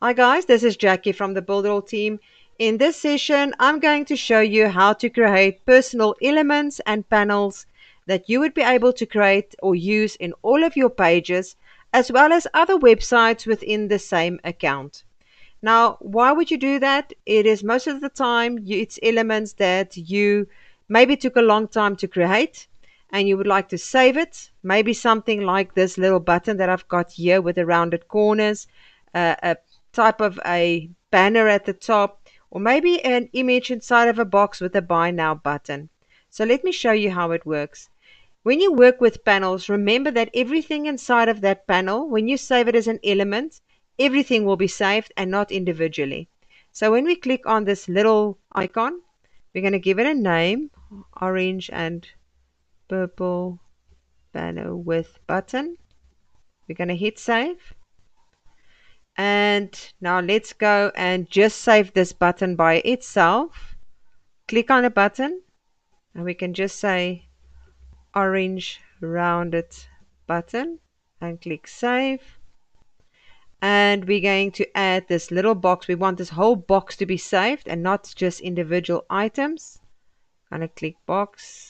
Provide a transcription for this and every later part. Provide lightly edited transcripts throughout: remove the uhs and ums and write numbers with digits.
Hi guys, this is Jackie from the BUILDERALL team. In this session, I'm going to show you how to create personal elements and panels that you would be able to create or use in all of your pages, as well as other websites within the same account. Now, why would you do that? It is most of the time it's elements that you maybe took a long time to create and you would like to save it. Maybe something like this little button that I've got here with the rounded corners, a type of a banner at the top, or maybe an image inside of a box with a buy now button. So let me show you how it works. When you work with panels, remember that everything inside of that panel, when you save it as an element, everything will be saved and not individually. So when we click on this little icon, we're going to give it a name, orange and purple banner with button. We're going to hit save. And now let's go and just save this button by itself. Click on a button and we can just say orange rounded button and click save. And we're going to add this little box. We want this whole box to be saved and not just individual items. Gonna click box.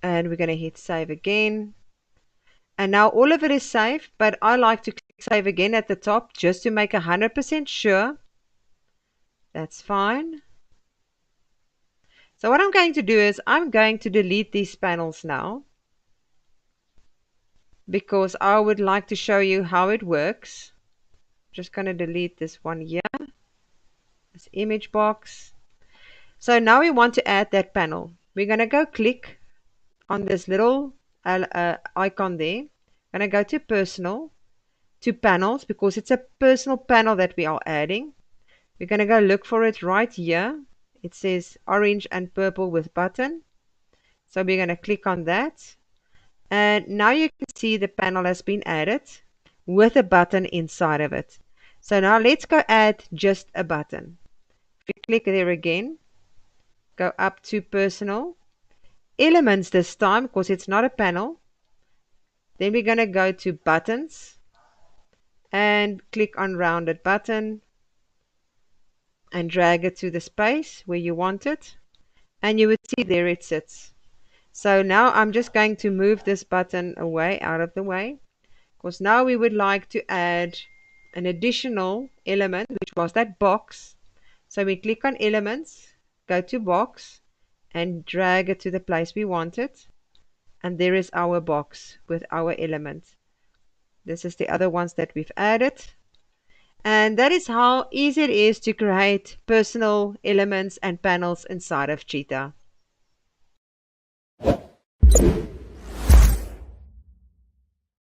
And we're going to hit save again. And now all of it is saved, but I like to click save again at the top just to make 100% sure. That's fine. So what I'm going to do is I'm going to delete these panels now because I would like to show you how it works. Just going to delete this one here, this image box. So now we want to add that panel. We're going to go click on this little icon there. I'm going to go to personal, to panels, because it's a personal panel that we are adding. We're going to go look for it right here. It says orange and purple with button. So we're going to click on that. And now you can see the panel has been added with a button inside of it. So now let's go add just a button. If you click there again, go up to personal, elements this time because it's not a panel. Then we're going to go to buttons and click on rounded button and drag it to the space where you want it. And you would see there it sits. So now I'm just going to move this button away, out of the way, because now we would like to add an additional element, which was that box. So we click on elements, go to box, and drag it to the place we want it. And there is our box with our element. This is the other ones that we've added. And that is how easy it is to create personal elements and panels inside of Cheetah.